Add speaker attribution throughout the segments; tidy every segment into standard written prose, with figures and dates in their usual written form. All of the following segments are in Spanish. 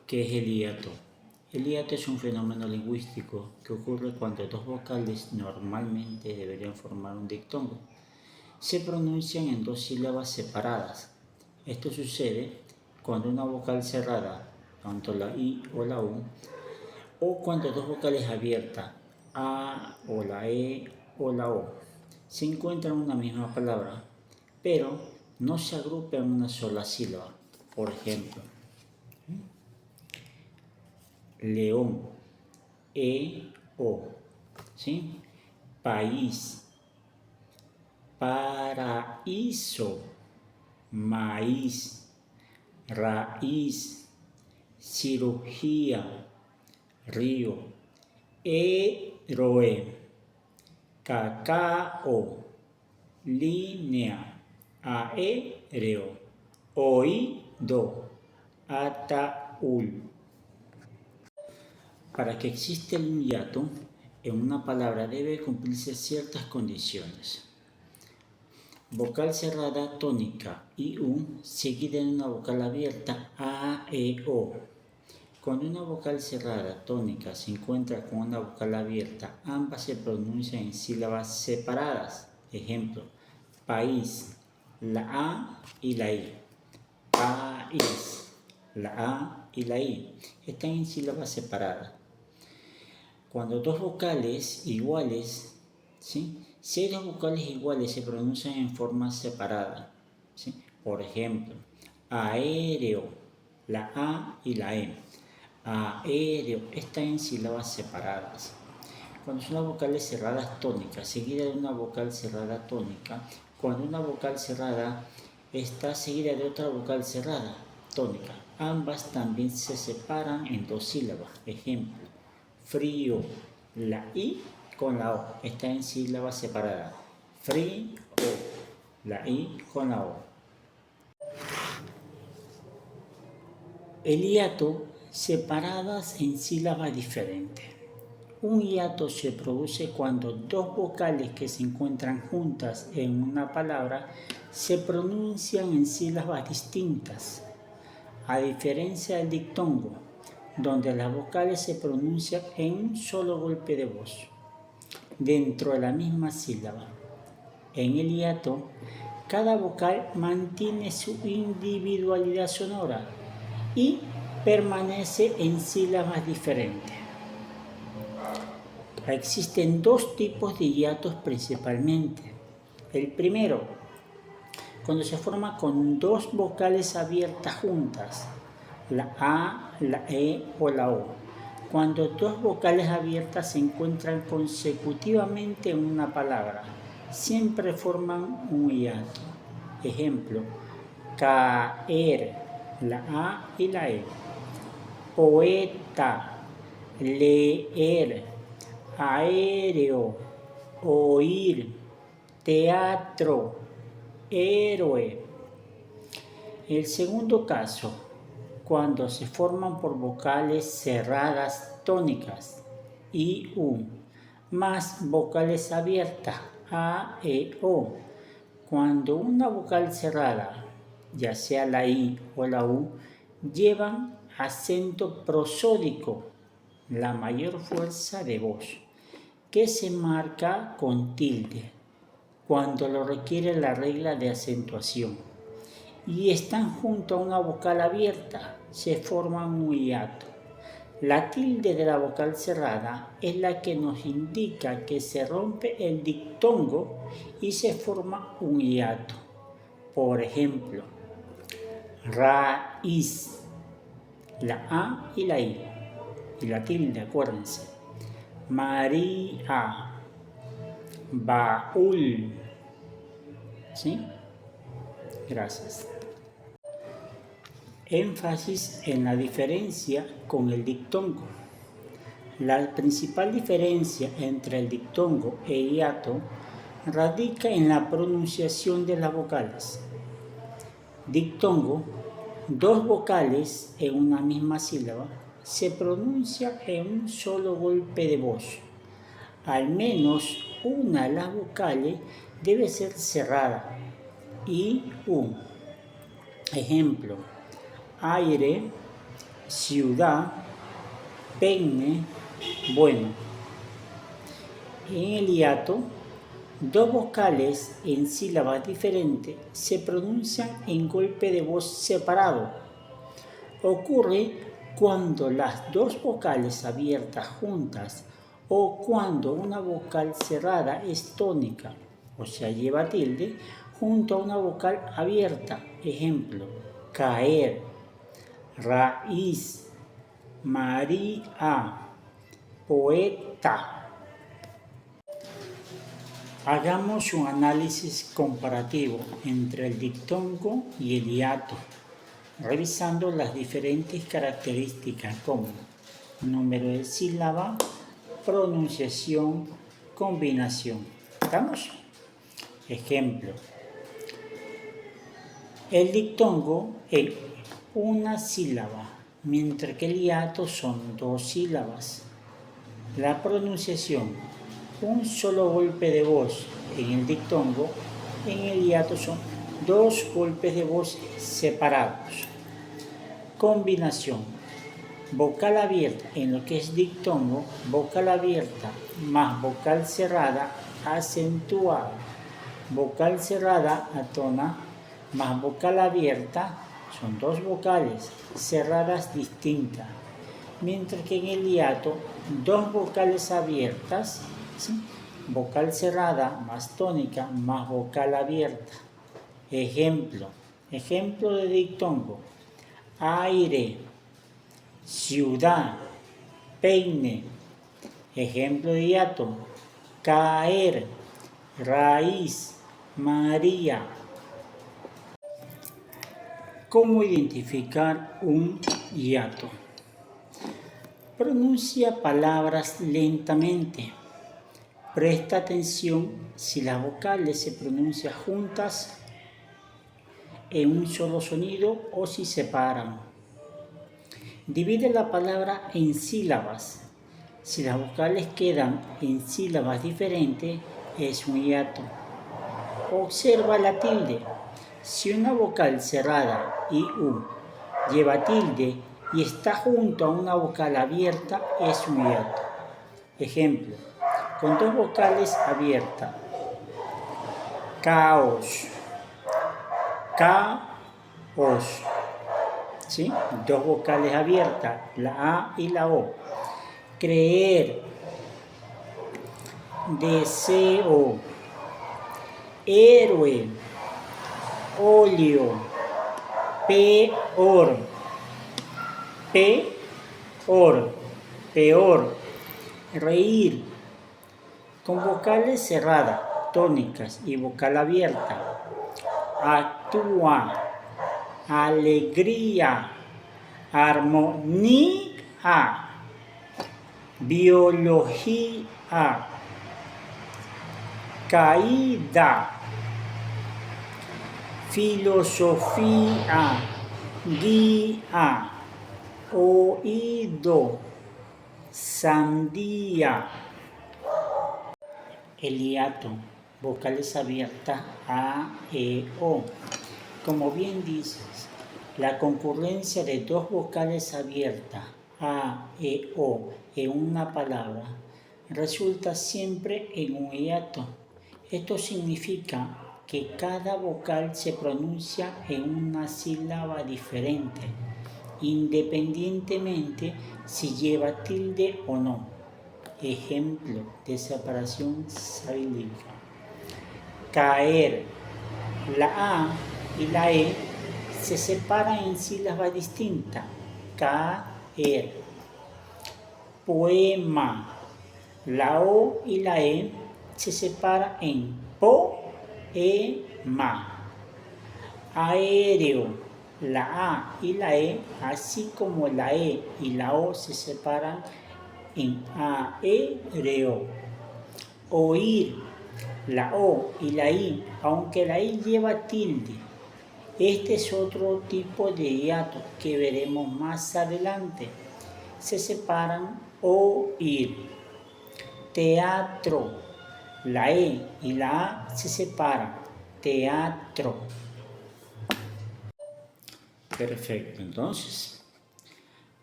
Speaker 1: ¿Qué es el hiato? El hiato es un fenómeno lingüístico que ocurre cuando dos vocales normalmente deberían formar un diptongo se pronuncian en dos sílabas separadas. Esto sucede cuando una vocal cerrada, tanto la I o la U, o cuando dos vocales abiertas, A o la E o la O, se encuentran en una misma palabra, pero no se agrupan en una sola sílaba. Por ejemplo, león, E-O, ¿sí? País, paraíso, maíz, raíz, cirugía, río, héroe, cacao, línea, aéreo, oído, ataúd. Para que exista un hiato en una palabra debe cumplirse ciertas condiciones. Vocal cerrada tónica I-U seguida de una vocal abierta A-E-O. Cuando una vocal cerrada tónica se encuentra con una vocal abierta, ambas se pronuncian en sílabas separadas. Ejemplo, país, la A y la I. País, la A y la I están en sílabas separadas. Cuando dos vocales iguales, ¿sí? Si hay dos vocales iguales se pronuncian en forma separada, ¿sí? Por ejemplo, aéreo, la A y la E. Aéreo están en sílabas separadas. Cuando son las vocales cerradas tónicas, seguida de una vocal cerrada tónica, cuando una vocal cerrada está seguida de otra vocal cerrada tónica, ambas también se separan en dos sílabas. Ejemplo, frío, la I con la O está en sílabas separadas. Frío, la I con la O. El hiato separadas en sílabas diferentes. Un hiato se produce cuando dos vocales que se encuentran juntas en una palabra se pronuncian en sílabas distintas, a diferencia del diptongo, donde las vocales se pronuncian en un solo golpe de voz, dentro de la misma sílaba. En el hiato, cada vocal mantiene su individualidad sonora y permanece en sílabas diferentes. Existen dos tipos de hiatos principalmente. El primero, cuando se forma con dos vocales abiertas juntas, la A, la E o la O. Cuando dos vocales abiertas se encuentran consecutivamente en una palabra, siempre forman un hiato. Ejemplo, caer, la A y la E. Poeta, leer, aéreo, oír, teatro, héroe. El segundo caso, cuando se forman por vocales cerradas tónicas, I-U, más vocales abiertas, A-E-O. Cuando una vocal cerrada, ya sea la I o la U, llevan acento prosódico, la mayor fuerza de voz, que se marca con tilde, cuando lo requiere la regla de acentuación, y están junto a una vocal abierta, se forman un hiato. La tilde de la vocal cerrada es la que nos indica que se rompe el diptongo y se forma un hiato. Por ejemplo, raíz, la A y la I, y la tilde, acuérdense. María, baúl. ¿Sí? Gracias. Énfasis en la diferencia con el diptongo. La principal diferencia entre el diptongo e hiato radica en la pronunciación de las vocales. Diptongo, dos vocales en una misma sílaba, se pronuncia en un solo golpe de voz. Al menos una de las vocales debe ser cerrada. I-U. Ejemplo, aire, ciudad, peine, bueno. En el hiato, dos vocales en sílabas diferentes se pronuncian en golpe de voz separado. Ocurre cuando las dos vocales abiertas juntas o cuando una vocal cerrada es tónica, o sea, lleva tilde, junto a una vocal abierta. Ejemplo, caer, raíz, María, poeta. Hagamos un análisis comparativo entre el diptongo y el hiato, revisando las diferentes características como número de sílaba, pronunciación, combinación. ¿Estamos? Ejemplo. El diptongo es una sílaba, mientras que el hiato son dos sílabas. La pronunciación. Un solo golpe de voz en el diptongo, en el hiato son dos golpes de voz separados. Combinación. Vocal abierta en lo que es diptongo, vocal abierta más vocal cerrada acentuada. Vocal cerrada atona más vocal abierta son dos vocales cerradas distintas. Mientras que en el hiato, dos vocales abiertas, ¿sí? Vocal cerrada más tónica más vocal abierta. Ejemplo de diptongo: aire, ciudad, peine. Ejemplo de hiato: caer, raíz, María. ¿Cómo identificar un hiato? Pronuncia palabras lentamente. Presta atención si las vocales se pronuncian juntas en un solo sonido o si se separan. Divide la palabra en sílabas. Si las vocales quedan en sílabas diferentes, es un hiato. Observa la tilde. Si una vocal cerrada, IU, lleva tilde y está junto a una vocal abierta, es un hiato. Ejemplo, con dos vocales abiertas: caos, caos. ¿Sí? Dos vocales abiertas, la A y la O. Creer, deseo, héroe, óleo, peor, peor, reír. Con vocales cerradas, tónicas y vocal abierta: actúa, alegría, armonía, biología, caída, filosofía, guía, oído, sandía. El hiato, vocales abiertas A, E, O. Como bien dices, la concurrencia de dos vocales abiertas A, E, O en una palabra resulta siempre en un hiato. Esto significa que cada vocal se pronuncia en una sílaba diferente, independientemente si lleva tilde o no. Ejemplo de separación sílbica: caer. La A y la E se separan en sílabas distintas: caer. Poema. La O y la E se separan en poema. Aéreo. La A y la E, así como la E y la O, se separan en aéreo. Oír. La O y la I, aunque la I lleva tilde. Este es otro tipo de hiato que veremos más adelante. Se separan oír. Teatro. La E y la A se separan: teatro. Perfecto, entonces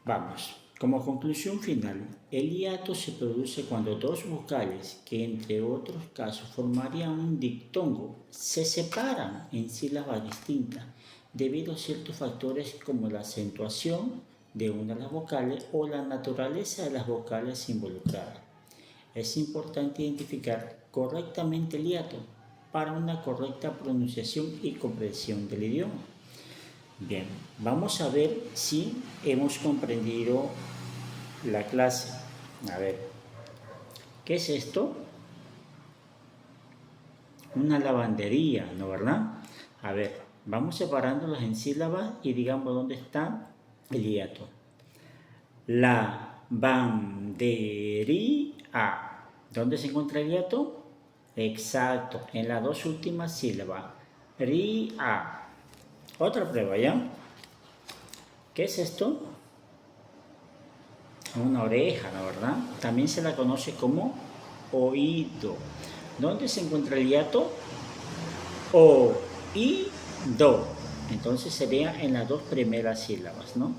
Speaker 1: Vamos. Como conclusión final, el hiato se produce cuando dos vocales, que entre otros casos formarían un diptongo, se separan en sílabas distintas debido a ciertos factores como la acentuación de una de las vocales o la naturaleza de las vocales involucradas. Es importante identificar correctamente el hiato para una correcta pronunciación y comprensión del idioma. Bien, vamos a ver si hemos comprendido la clase. A ver, ¿qué es esto? Una lavandería, ¿no, verdad? A ver, vamos separándolas en sílabas y digamos dónde está el hiato. Lavandería. ¿Dónde se encuentra el hiato? Exacto, en las dos últimas sílabas. Ria. Otra prueba, ¿ya? ¿Qué es esto? Una oreja, ¿no, verdad? También se la conoce como oído. ¿Dónde se encuentra el hiato? Oído. Entonces sería en las dos primeras sílabas, ¿no?